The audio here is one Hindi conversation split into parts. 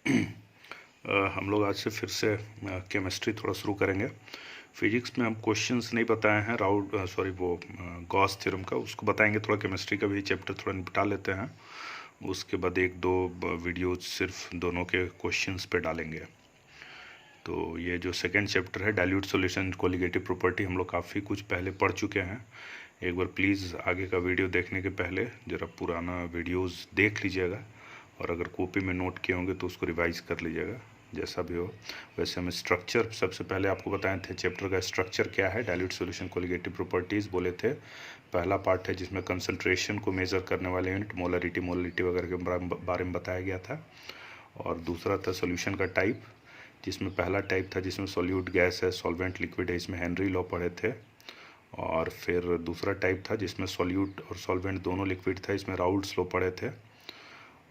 हम लोग आज से फिर से केमिस्ट्री थोड़ा शुरू करेंगे। फिजिक्स में हम क्वेश्चंस नहीं बताए हैं गॉस थ्योरम का, उसको बताएंगे। थोड़ा केमिस्ट्री का भी चैप्टर थोड़ा निपटा लेते हैं, उसके बाद एक दो वीडियोज सिर्फ दोनों के क्वेश्चंस पे डालेंगे। तो ये जो सेकंड चैप्टर है डाइल्यूट सॉल्यूशन कोलिगेटिव प्रॉपर्टी, हम लोग काफ़ी कुछ पहले पढ़ चुके हैं। एक बार प्लीज़ आगे का वीडियो देखने के पहले ज़रा पुराना वीडियोस देख लीजिएगा, और अगर कॉपी में नोट किए होंगे तो उसको रिवाइज कर लीजिएगा, जैसा भी हो। वैसे हम स्ट्रक्चर सबसे पहले आपको बताए थे, चैप्टर का स्ट्रक्चर क्या है। डाइल्यूट सॉल्यूशन कोलिगेटिव प्रॉपर्टीज़ बोले थे। पहला पार्ट है जिसमें कंसंट्रेशन को मेज़र करने वाले यूनिट, मोलरिटी वगैरह के बारे में बताया गया था। और दूसरा था सॉल्यूशन का टाइप, जिसमें पहला टाइप था जिसमें सॉल्यूट गैस है, सॉल्वेंट लिक्विड है, इसमें हेनरी लॉ पढ़े थे। और फिर दूसरा टाइप था जिसमें सॉल्यूट और सॉल्वेंट दोनों लिक्विड था, इसमें राउल्ट्स लॉ पढ़े थे।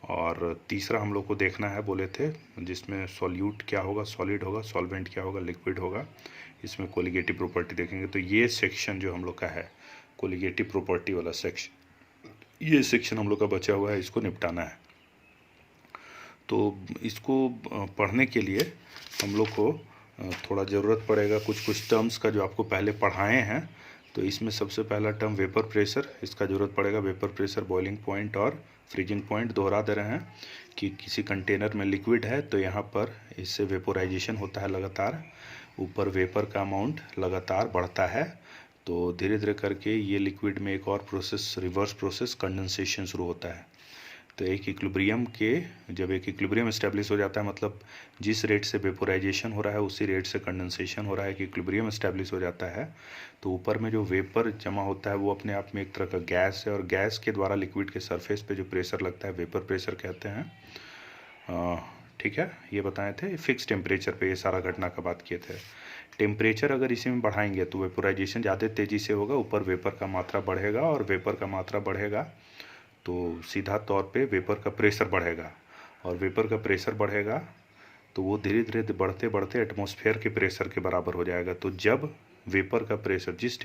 और तीसरा हम लोग को देखना है बोले थे, जिसमें सॉल्यूट क्या होगा, सॉलिड होगा, सॉल्वेंट क्या होगा, लिक्विड होगा, इसमें कोलिगेटिव प्रॉपर्टी देखेंगे। तो ये सेक्शन जो हम लोग का है कोलिगेटिव प्रॉपर्टी वाला सेक्शन, ये सेक्शन हम लोग का बचा हुआ है, इसको निपटाना है। तो इसको पढ़ने के लिए हम लोग को थोड़ा ज़रूरत पड़ेगा कुछ टर्म्स का जो आपको पहले पढ़ाए हैं। तो इसमें सबसे पहला टर्म वेपर प्रेशर, इसका ज़रूरत पड़ेगा। वेपर प्रेशर, बॉइलिंग पॉइंट और फ्रीजिंग पॉइंट दोहरा दे रहे हैं कि किसी कंटेनर में लिक्विड है तो यहाँ पर इससे वेपोराइजेशन होता है लगातार, ऊपर वेपर का अमाउंट लगातार बढ़ता है। तो धीरे धीरे करके ये लिक्विड में एक और प्रोसेस, रिवर्स प्रोसेस, कंडेंसेशन शुरू होता है। तो एक इक्विलिब्रियम के, जब एक इक्विलिब्रियम एस्टेब्लिश हो जाता है, मतलब जिस रेट से वेपोराइजेशन हो रहा है उसी रेट से कंडेंसेशन हो रहा है, कि इक्विलिब्रियम एस्टेब्लिश हो जाता है, तो ऊपर में जो वेपर जमा होता है वो अपने आप में एक तरह का गैस है, और गैस के द्वारा लिक्विड के सरफेस पे जो प्रेशर लगता है वेपर प्रेशर कहते हैं। ठीक है, ये बताए थे। फिक्स टेम्परेचर पे ये सारा घटना का बात किए थे। टेम्परेचर अगर इसी में बढ़ाएंगे तो वेपोराइजेशन ज़्यादा तेज़ी से होगा, ऊपर वेपर का मात्रा बढ़ेगा, और वेपर का मात्रा बढ़ेगा तो सीधा तौर पे वेपर का प्रेशर बढ़ेगा, और वेपर का प्रेशर बढ़ेगा तो वो धीरे धीरे बढ़ते बढ़ते एटमॉस्फेयर के प्रेशर के बराबर हो जाएगा। तो जब वेपर का प्रेशर जिस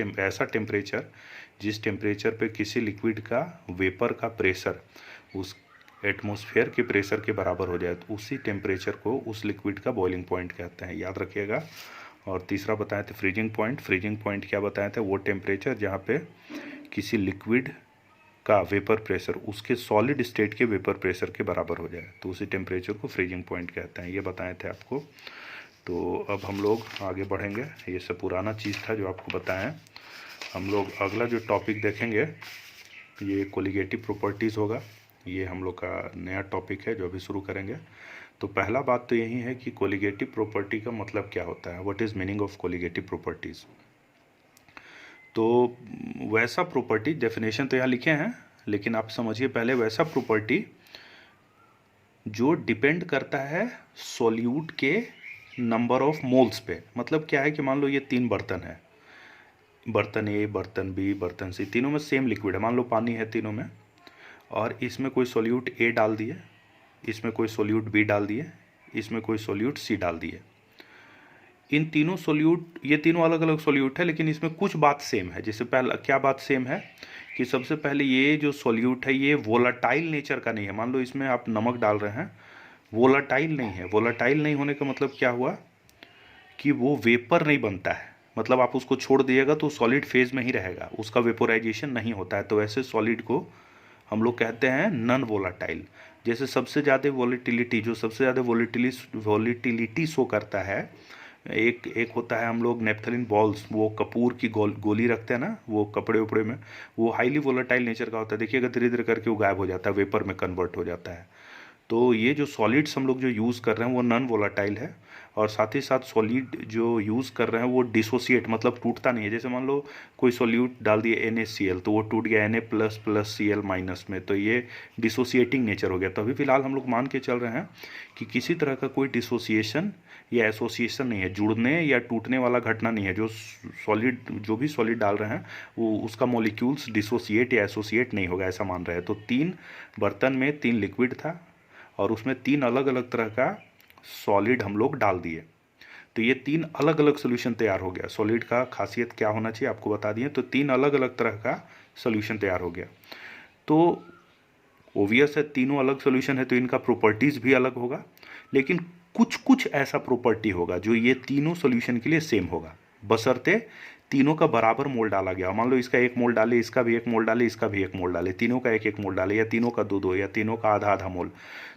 टेम्परेचर पे किसी लिक्विड का वेपर का प्रेशर उस एटमॉस्फेयर के प्रेशर के बराबर हो जाए तो उसी टेम्परेचर को उस लिक्विड का बॉइलिंग पॉइंट कहते हैं, याद रखिएगा। और तीसरा बताए थे फ्रीजिंग पॉइंट। फ्रीजिंग पॉइंट क्या बताए थे, वो टेम्परेचर जहाँ पे किसी लिक्विड का वेपर प्रेशर उसके सॉलिड स्टेट के वेपर प्रेशर के बराबर हो जाए, तो उसी टेम्परेचर को फ्रीजिंग पॉइंट कहते हैं, ये बताए थे आपको। तो अब हम लोग आगे बढ़ेंगे, ये सब पुराना चीज़ था जो आपको बताएं। हम लोग अगला जो टॉपिक देखेंगे ये कोलिगेटिव प्रॉपर्टीज़ होगा, ये हम लोग का नया टॉपिक है जो अभी शुरू करेंगे। तो पहला बात तो यही है कि कोलिगेटिव प्रॉपर्टी का मतलब क्या होता है, what is meaning of colligative properties. तो वैसा प्रॉपर्टी, डेफिनेशन तो यहाँ लिखे हैं, लेकिन आप समझिए पहले, वैसा प्रॉपर्टी जो डिपेंड करता है सॉल्यूट के नंबर ऑफ मोल्स पे। मतलब क्या है कि मान लो ये तीन बर्तन है, बर्तन ए, बर्तन बी, बर्तन सी, तीनों में सेम लिक्विड है, मान लो पानी है तीनों में, और इसमें कोई सॉल्यूट ए डाल दिए, इसमें कोई सॉल्यूट बी डाल दिए, इसमें कोई सॉल्यूट सी डाल दिए। इन तीनों सॉल्यूट, ये तीनों अलग अलग सॉल्यूट है, लेकिन इसमें कुछ बात सेम है। जैसे पहला क्या बात सेम है कि सबसे पहले ये जो सॉल्यूट है ये वोलाटाइल नेचर का नहीं है। मान लो इसमें आप नमक डाल रहे हैं, वोलाटाइल नहीं है। वोलाटाइल नहीं होने का मतलब क्या हुआ कि वो वेपर नहीं बनता है, मतलब आप उसको छोड़ दिएगा तो सॉलिड फेज में ही रहेगा, उसका वेपोराइजेशन नहीं होता है। तो ऐसे सॉलिड को हम लोग कहते हैं नॉन वोलाटाइल। जैसे सबसे ज़्यादा वॉलेटिलिटी, जो सबसे ज़्यादा वॉलेटिलिटी शो करता है, एक होता है, हम लोग नेप्थलीन बॉल्स, वो कपूर की गोली रखते हैं ना, वो कपड़े उपड़े में, वो हाईली वोलेटाइल नेचर का होता है। देखिएगा धीरे धीरे करके वो गायब हो जाता है, वेपर में कन्वर्ट हो जाता है। तो ये जो सॉलिड्स हम लोग जो यूज़ कर रहे हैं वो नॉन वोलाटाइल है, और साथ ही साथ सॉलिड जो यूज़ कर रहे हैं वो डिसोसिएट, मतलब टूटता नहीं है। जैसे मान लो कोई सॉल्यूट डाल दिए NaCl, तो वो टूट गया Na++Cl- में, तो ये डिसोसिएटिंग नेचर हो गया। तो अभी फिलहाल हम लोग मान के चल रहे हैं कि किसी तरह का कोई डिसोसिएशन या एसोसिएशन नहीं है, जुड़ने या टूटने वाला घटना नहीं है। जो भी सॉलिड डाल रहे हैं वो उसका मॉलिक्यूल्स डिसोसिएट या एसोसिएट नहीं होगा, ऐसा मान रहे हैं। तो तीन बर्तन में तीन लिक्विड था, और उसमें तीन अलग अलग तरह का सॉलिड हम लोग डाल दिए, तो ये तीन अलग अलग सोल्यूशन तैयार हो गया। सॉलिड का खासियत क्या होना चाहिए आपको बता दिए, तो तीन अलग अलग तरह का सोल्यूशन तैयार हो गया। तो ओवियस है, तीनों अलग सोल्यूशन है तो इनका प्रॉपर्टीज़ भी अलग होगा, लेकिन कुछ कुछ ऐसा प्रॉपर्टी होगा जो ये तीनों सोल्यूशन के लिए सेम होगा, बशर्ते तीनों का बराबर मोल डाला गया। मान लो इसका 1 मोल डाले, इसका भी 1 मोल डाले, इसका भी 1 मोल डाले, तीनों का 1 1 मोल डाले, या तीनों का 2 2, या तीनों का आधा आधा मोल।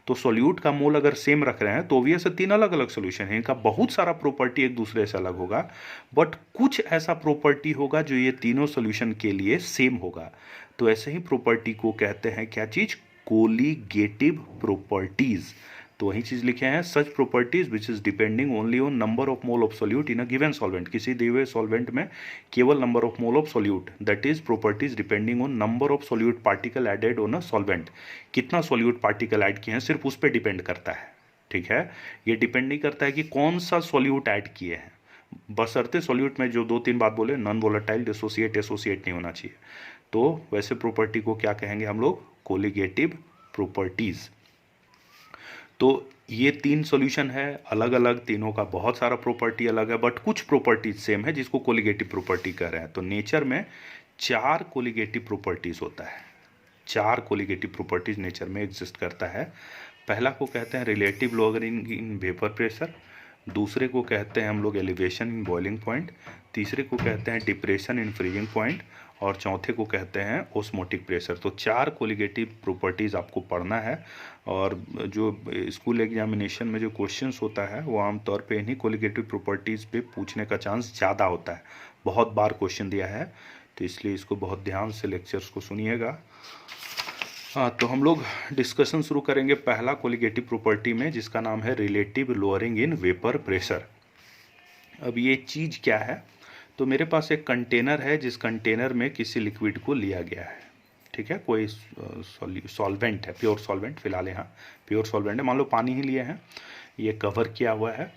तो सोल्यूट का मोल अगर सेम रख रहे हैं तो ओवियस है तीन अलग अलग सोल्यूशन है, इनका बहुत सारा प्रॉपर्टी एक दूसरे से अलग होगा, बट कुछ ऐसा प्रॉपर्टी होगा जो ये तीनों सोल्यूशन के लिए सेम होगा। तो ऐसे ही प्रॉपर्टी को कहते हैं क्या चीज? Colligative properties. तो वही चीज लिखे हैं, such properties which is depending only on number of mole of solute in a given solvent. किसी दिए हुए सॉल्वेंट में केवल number of mole of solute, that is properties depending on number of solute particle added on a solvent. कितना सोल्यूट पार्टिकल ऐड किए हैं सिर्फ उस पर डिपेंड करता है, ठीक है। ये डिपेंड नहीं करता है कि कौन सा सोल्यूट ऐड किए हैं, बशर्ते सोल्यूट में जो 2 3 बात बोले, नॉन वोलेटाइल, डिसोसिएट, एसोसिएट नहीं होना चाहिए। तो वैसे प्रॉपर्टी को क्या कहेंगे हम लोग? Colligative properties. तो ये 3 सॉल्यूशन है अलग अलग, तीनों का बहुत सारा प्रॉपर्टी अलग है, बट कुछ प्रॉपर्टीज सेम है जिसको कोलिगेटिव प्रॉपर्टी कह रहे हैं। तो नेचर में 4 कोलिगेटिव प्रॉपर्टीज होता है, 4 कोलिगेटिव प्रॉपर्टीज नेचर में एग्जिस्ट करता है। पहला को कहते हैं रिलेटिव लॉगरिथम इन वेपर प्रेशर, दूसरे को कहते हैं हम लोग एलिवेशन इन बॉइलिंग पॉइंट, तीसरे को कहते हैं डिप्रेशन इन फ्रीजिंग पॉइंट, और चौथे को कहते हैं ओस्मोटिक प्रेशर। तो 4 कोलिगेटिव प्रॉपर्टीज़ आपको पढ़ना है, और जो स्कूल एग्जामिनेशन में जो क्वेश्चंस होता है वो आमतौर पे इन्हीं कोलिगेटिव प्रॉपर्टीज़ पे पूछने का चांस ज़्यादा होता है। बहुत बार क्वेश्चन दिया है, तो इसलिए इसको बहुत ध्यान से लेक्चर्स को सुनिएगा। हाँ, तो हम लोग डिस्कशन शुरू करेंगे पहला कोलिगेटिव प्रॉपर्टी में, जिसका नाम है relative lowering in vapour pressure. अब ये चीज़ क्या है? तो मेरे पास एक कंटेनर है, जिस कंटेनर में किसी लिक्विड को लिया गया है, ठीक है, कोई सॉल्वेंट है, प्योर सॉल्वेंट, फिलहाल यहाँ प्योर सॉल्वेंट है, मान लो पानी ही लिए हैं, ये कवर किया हुआ है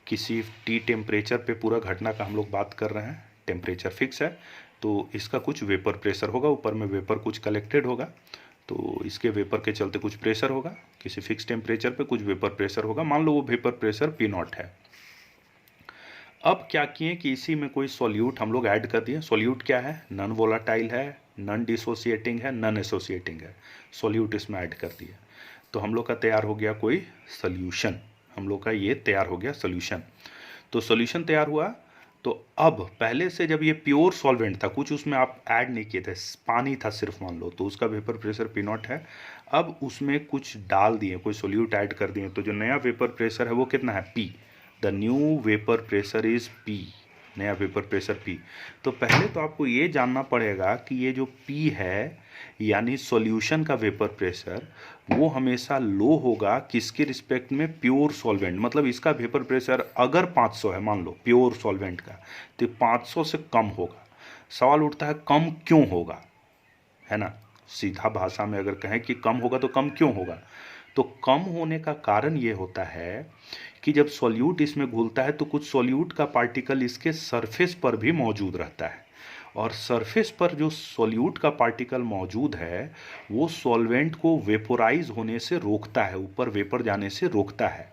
किसी टी टेम्परेचर पे, पूरा घटना का हम लोग बात कर रहे हैं, टेम्परेचर फिक्स है, तो इसका कुछ वेपर प्रेशर होगा, ऊपर में वेपर कुछ कलेक्टेड होगा, तो इसके वेपर के चलते कुछ प्रेशर होगा, किसी फिक्स टेम्परेचर पे कुछ वेपर प्रेशर होगा, मान लो वो वेपर प्रेशर P0 है। अब क्या किए कि इसी में कोई सॉल्यूट हम लोग ऐड कर दिए। सॉल्यूट क्या है? नॉन वोलाटाइल है, नॉन डिसोसिएटिंग है, नॉन एसोसिएटिंग है, सॉल्यूट इसमें ऐड कर दिए, तो हम लोग का तैयार हो गया कोई सॉल्यूशन, हम लोग का ये तैयार हो गया सॉल्यूशन। तो सॉल्यूशन तैयार हुआ, तो अब पहले से जब ये प्योर सॉल्वेंट था, कुछ उसमें आप ऐड नहीं किए थे, पानी था सिर्फ मान लो, तो उसका वेपर प्रेशर P0 है। अब उसमें कुछ डाल दिए, कोई सॉल्यूट ऐड कर दिए, तो जो नया वेपर प्रेशर है वो कितना है? P। The new vapour pressure is P, नया वेपर प्रेशर P। तो पहले तो आपको ये जानना पड़ेगा कि ये जो P है, यानी सॉल्यूशन का वेपर प्रेशर, वो हमेशा लो होगा किसके रिस्पेक्ट में? Pure solvent. मतलब इसका वेपर प्रेशर अगर 500 है मान लो प्योर सॉल्वेंट का, तो 500 से कम होगा। सवाल उठता है कम क्यों होगा, है ना? सीधा भाषा में अगर कहें कि कम होगा तो कम क्यों होगा, तो कम होने का कारण ये होता है कि जब सॉल्यूट इसमें घुलता है तो कुछ सॉल्यूट का पार्टिकल इसके सरफेस पर भी मौजूद रहता है, और सरफेस पर जो सॉल्यूट का पार्टिकल मौजूद है वो सॉल्वेंट को वेपोराइज होने से रोकता है, ऊपर वेपर जाने से रोकता है,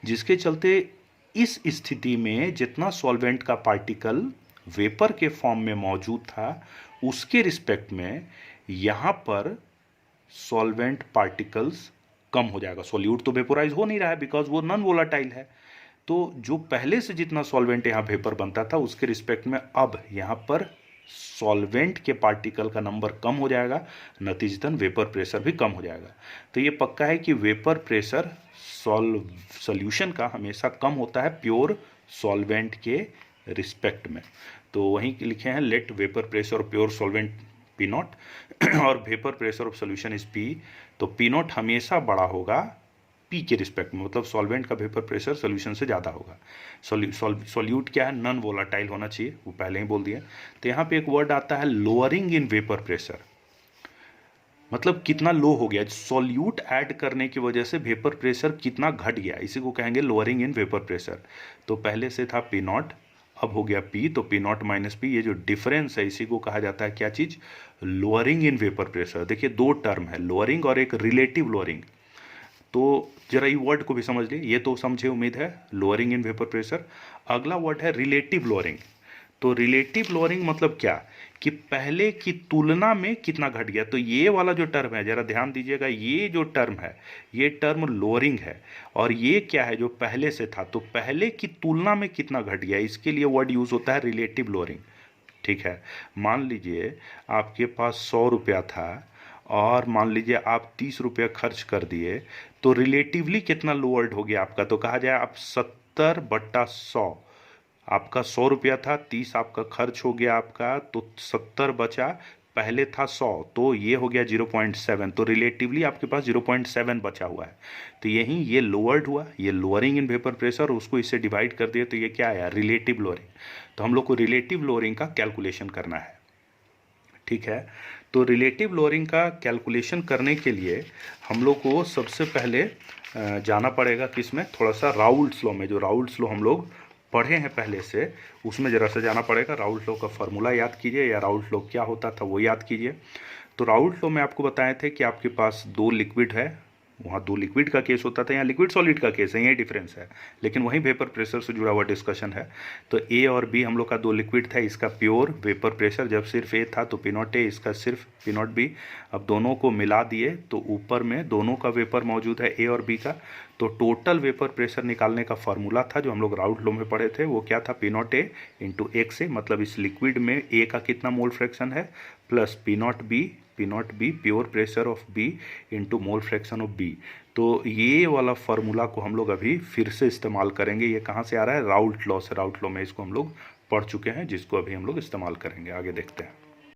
जिसके चलते इस स्थिति में जितना सॉल्वेंट का पार्टिकल वेपर के फॉर्म में मौजूद था उसके रिस्पेक्ट में यहाँ पर सॉल्वेंट पार्टिकल्स कम हो जाएगा। सॉल्यूट तो वेपोराइज हो नहीं रहा है बिकॉज वो नॉन वोलाटाइल है, तो जो पहले से जितना सॉल्वेंट यहाँ वेपर बनता था उसके रिस्पेक्ट में अब यहाँ पर सॉल्वेंट के पार्टिकल का नंबर कम हो जाएगा, नतीजतन वेपर प्रेशर भी कम हो जाएगा। तो ये पक्का है कि वेपर प्रेशर सॉल्यूशन का हमेशा कम होता है प्योर सॉल्वेंट के रिस्पेक्ट में। तो वहीं लिखे हैं let vapour pressure of pure solvent P0 और vapour pressure of solution is P। तो P0 हमेशा बड़ा होगा P के रिस्पेक्ट में, मतलब सॉल्वेंट का वेपर प्रेशर सॉल्यूशन से ज़्यादा होगा। सॉल्यूट क्या है? नॉन वोलाटाइल होना चाहिए, वो पहले ही बोल दिया। तो यहाँ पे एक वर्ड आता है लोअरिंग इन वेपर प्रेशर, मतलब कितना लो हो गया, सॉल्यूट ऐड करने की वजह से वेपर प्रेशर कितना घट गया, इसी को कहेंगे लोअरिंग इन वेपर प्रेशर। तो पहले से था P0, अब हो गया P, तो P0 माइनस P, ये जो डिफरेंस है इसी को कहा जाता है क्या चीज़? Lowering in vapour pressure. देखिए 2 टर्म है, लोअरिंग और एक रिलेटिव लोअरिंग। तो जरा ये वर्ड को भी समझ लिए, ये तो समझे उम्मीद है, लोअरिंग इन वेपर प्रेशर। अगला वर्ड है रिलेटिव लोअरिंग। तो रिलेटिव लोअरिंग मतलब क्या कि पहले की तुलना में कितना घट गया। तो ये वाला जो टर्म है, जरा ध्यान दीजिएगा, ये जो टर्म है ये टर्म लोअरिंग है, और ये क्या है जो पहले से था, तो पहले की तुलना में कितना घट गया, इसके लिए वर्ड यूज होता है रिलेटिव लोअरिंग। ठीक है, मान लीजिए आपके पास 100 रुपया था और मान लीजिए आप 30 रुपया खर्च कर दिए, तो रिलेटिवली कितना लोअर्ड हो गया आपका, तो कहा जाए आप 70/100, आपका 100 रुपया था, 30 आपका खर्च हो गया आपका, तो 70 बचा, पहले था 100, तो ये हो गया 0.7, तो रिलेटिवली आपके पास 0.7 बचा हुआ है। तो यही ये लोअर्ड हुआ, ये लोअरिंग इन वेपर प्रेशर, उसको इससे डिवाइड कर दिए तो ये क्या आया, रिलेटिव लोअरिंग। तो हम लोग को रिलेटिव लोअरिंग का कैलकुलेशन करना है। ठीक है, तो रिलेटिव लोअरिंग का कैलकुलेशन करने के लिए हम लोग को सबसे पहले जाना पड़ेगा किसमें, थोड़ा सा राउल्ट्स लॉ में। जो राउल्ट्स लॉ हम लोग पढ़े हैं पहले से, उसमें ज़रा सा जाना पड़ेगा। राउल्ट लॉ का फॉर्मूला याद कीजिए, या राउल्ट लॉ क्या होता था वो याद कीजिए। तो राउल्ट लॉ में आपको बताए थे कि आपके पास दो लिक्विड है, वहाँ दो लिक्विड का केस होता था, यहाँ लिक्विड सॉलिड का केस है, यही डिफरेंस है, लेकिन वहीं वेपर प्रेशर से जुड़ा हुआ डिस्कशन है। तो ए और बी हम लोग का दो लिक्विड था, इसका प्योर वेपर प्रेशर जब सिर्फ ए था तो P0 ए, इसका सिर्फ P0 बी। अब दोनों को मिला दिए तो ऊपर में दोनों का वेपर मौजूद है, ए और बी का। तो टोटल वेपर प्रेशर निकालने का फॉर्मूला था जो हम लोग राउल्ट लॉ में पढ़े थे, वो क्या था, P0 ए इंटू एक्स ए, मतलब इस लिक्विड में ए का कितना मोल फ्रैक्शन है, plus P0 B pure pressure of B into mole fraction of B. तो ये वाला फार्मूला को हम लोग अभी फिर से इस्तेमाल करेंगे। ये कहाँ से आ रहा है, राउल्ट लॉ से। राउल्ट लॉ में इसको हम लोग पढ़ चुके हैं, जिसको अभी हम लोग इस्तेमाल करेंगे। आगे देखते हैं।